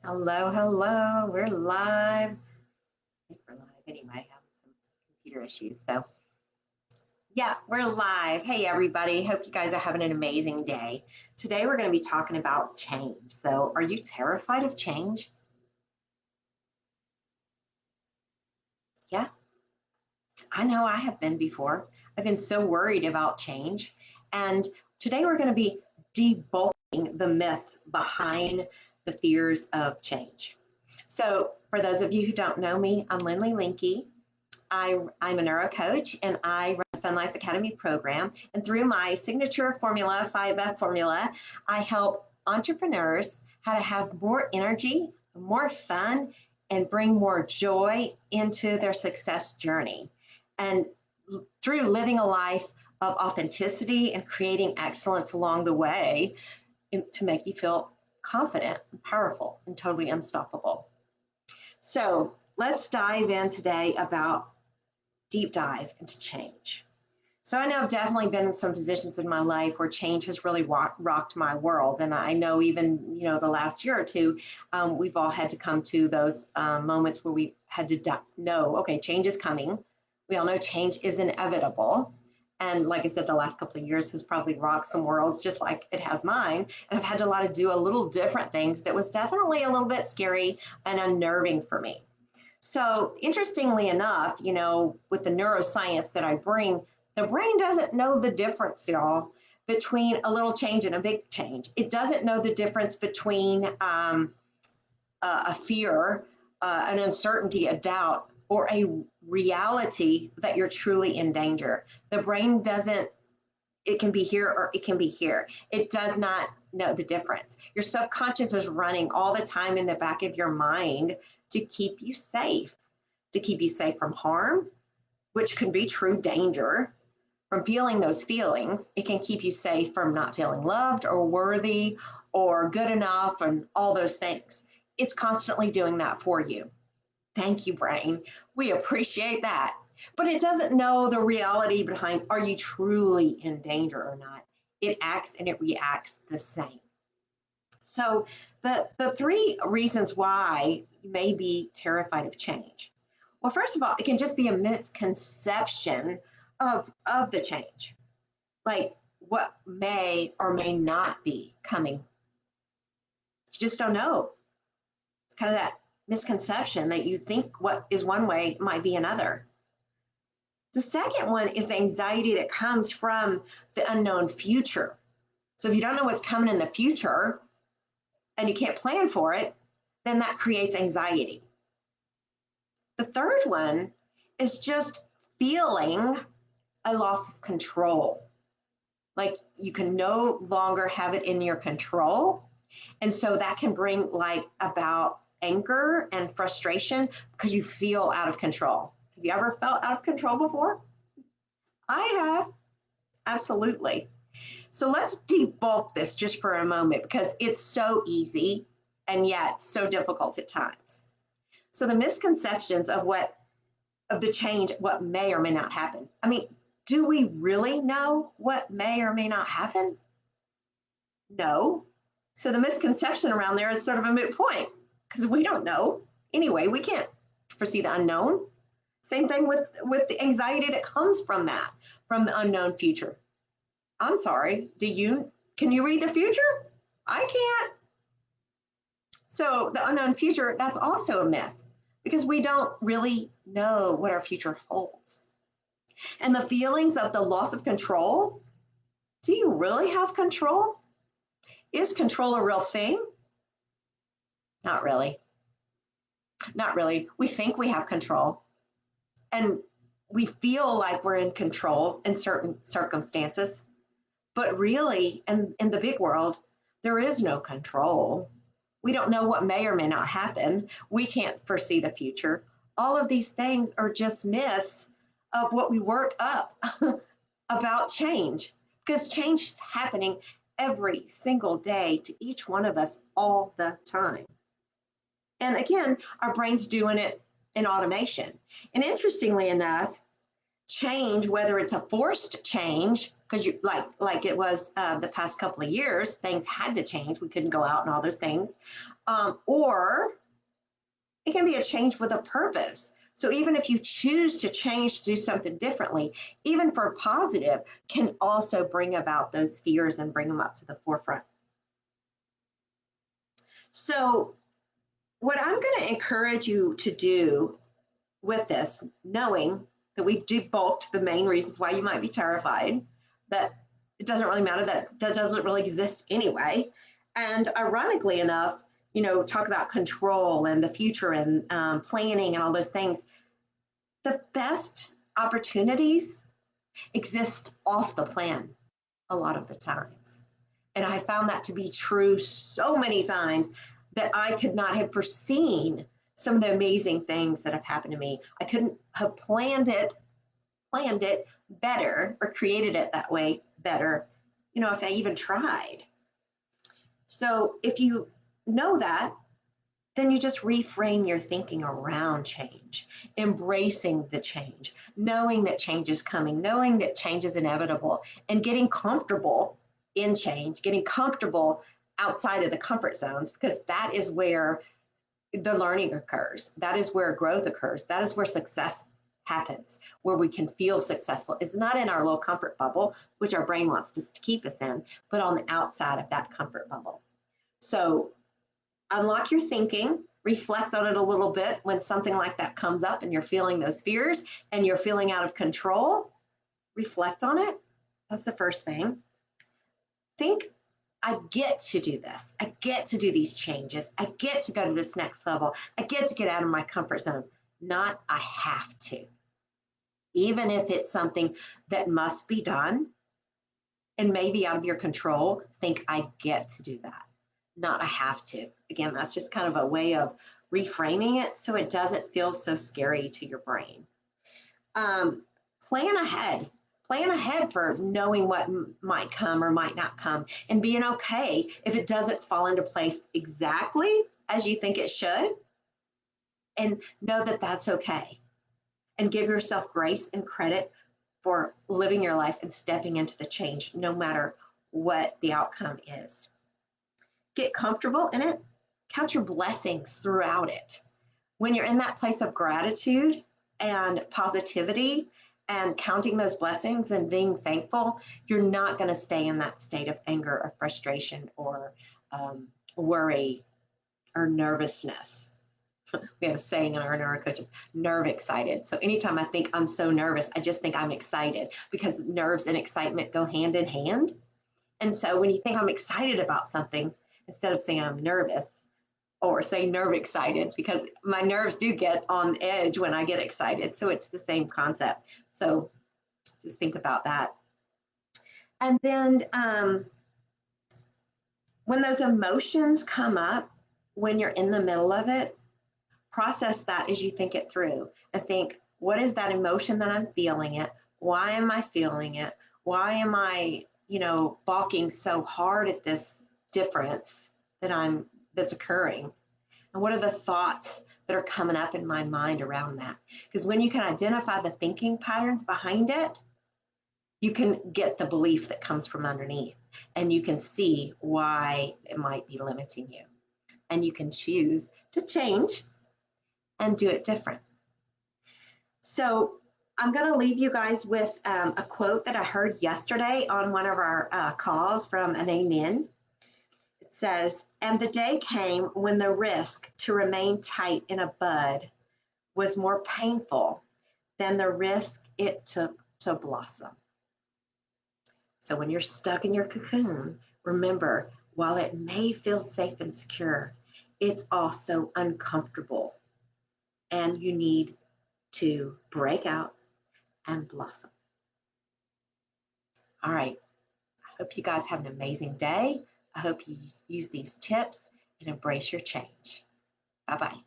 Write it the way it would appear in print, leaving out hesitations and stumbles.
Hello, hello. We're live. I think we're live anyway, having some computer issues. So, yeah, we're live. Hey, everybody. Hope you guys are having an amazing day. Today, we're going to be talking about change. So, are you terrified of change? Yeah, I know I have been before. I've been so worried about change. And today, we're going to be debunking the myth behind the fears of change. So, for those of you who don't know me, I'm Lynlee Linke. I'm a neuro coach and I run the Fun Life Academy program. And through my signature formula, 5F formula, I help entrepreneurs how to have more energy, more fun, and bring more joy into their success journey. And through living a life of authenticity and creating excellence along the way to make you feel confident and powerful and totally unstoppable. So let's dive in today about deep dive into change. So I know I've definitely been in some positions in my life where change has really rocked my world. And I know even, the last year or two, we've all had to come to those moments where we had to know, okay, change is coming. We all know change is inevitable. And like I said, the last couple of years has probably rocked some worlds just like it has mine. And I've had to do a little different things that was definitely a little bit scary and unnerving for me. So interestingly enough, with the neuroscience that I bring, the brain doesn't know the difference, y'all, between a little change and a big change. It doesn't know the difference between a fear, an uncertainty, a doubt, or a reality that you're truly in danger. The brain doesn't, it can be here or it can be here. It does not know the difference. Your subconscious is running all the time in the back of your mind to keep you safe, from harm, which can be true danger, from feeling those feelings. It can keep you safe from not feeling loved or worthy or good enough and all those things. It's constantly doing that for you. Thank you, brain. We appreciate that. But it doesn't know the reality behind, are you truly in danger or not? It acts and it reacts the same. So the three reasons why you may be terrified of change. Well, first of all, it can just be a misconception of the change, like what may or may not be coming. You just don't know. It's kind of that misconception that you think what is one way might be another. The second one is the anxiety that comes from the unknown future. So if you don't know what's coming in the future and you can't plan for it, then that creates anxiety. The third one is just feeling a loss of control. Like you can no longer have it in your control. And so that can bring about anger and frustration because you feel out of control. Have you ever felt out of control before? I have, absolutely. So let's debunk this just for a moment because it's so easy and yet so difficult at times. So the misconceptions of the change, what may or may not happen. I mean, do we really know what may or may not happen? No. So the misconception around there is sort of a moot point because we don't know. Anyway, we can't foresee the unknown. Same thing with the anxiety that comes from that, from the unknown future. I'm sorry, can you read the future? I can't. So the unknown future, that's also a myth because we don't really know what our future holds. And the feelings of the loss of control, do you really have control? Is control a real thing? Not really. Not really. We think we have control and we feel like we're in control in certain circumstances, but really in the big world, there is no control. We don't know what may or may not happen. We can't foresee the future. All of these things are just myths of what we work up about change, because change is happening every single day to each one of us all the time. And again, our brain's doing it in automation. And interestingly enough, change, whether it's a forced change because you like it was the past couple of years, things had to change. We couldn't go out and all those things. Or it can be a change with a purpose. So even if you choose to change, to do something differently, even for positive, can also bring about those fears and bring them up to the forefront. So what I'm going to encourage you to do with this, knowing that we've debunked the main reasons why you might be terrified, that it doesn't really matter, that doesn't really exist anyway. And ironically enough, talk about control and the future and planning and all those things. The best opportunities exist off the plan a lot of the times. And I found that to be true so many times that I could not have foreseen some of the amazing things that have happened to me. I couldn't have planned it better or created it that way better, if I even tried. So if you know that, then you just reframe your thinking around change, embracing the change, knowing that change is coming, knowing that change is inevitable, and getting comfortable in change, getting comfortable outside of the comfort zones, because that is where the learning occurs. That is where growth occurs. That is where success happens, where we can feel successful. It's not in our little comfort bubble, which our brain wants to keep us in, but on the outside of that comfort bubble. So unlock your thinking, reflect on it a little bit when something like that comes up and you're feeling those fears and you're feeling out of control. Reflect on it. That's the first thing. Think, I get to do this. I get to do these changes. I get to go to this next level. I get to get out of my comfort zone. Not I have to. Even if it's something that must be done and may be out of your control, think I get to do that. Not I have to. Again, that's just kind of a way of reframing it so it doesn't feel so scary to your brain. Plan ahead. Plan ahead for knowing what might come or might not come, and being okay if it doesn't fall into place exactly as you think it should, and know that that's okay. And give yourself grace and credit for living your life and stepping into the change, no matter what the outcome is. Get comfortable in it. Count your blessings throughout it. When you're in that place of gratitude and positivity and counting those blessings and being thankful, you're not going to stay in that state of anger or frustration or worry or nervousness. We have a saying in our neurocoaches, nerve excited. So anytime I think I'm so nervous, I just think I'm excited, because nerves and excitement go hand in hand. And so when you think I'm excited about something, instead of saying I'm nervous, or say nerve excited, because my nerves do get on edge when I get excited. So it's the same concept. So just think about that. And then when those emotions come up, when you're in the middle of it, process that as you think it through and think, what is that emotion that I'm feeling it? Why am I feeling it? Why am I, balking so hard at this difference that's occurring? And what are the thoughts that are coming up in my mind around that? Because when you can identify the thinking patterns behind it, you can get the belief that comes from underneath, and you can see why it might be limiting you. And you can choose to change and do it different. So I'm going to leave you guys with a quote that I heard yesterday on one of our calls from Nin. It says, and the day came when the risk to remain tight in a bud was more painful than the risk it took to blossom. So when you're stuck in your cocoon, remember, while it may feel safe and secure, it's also uncomfortable, and you need to break out and blossom. All right. I hope you guys have an amazing day. I hope you use these tips and embrace your change. Bye-bye.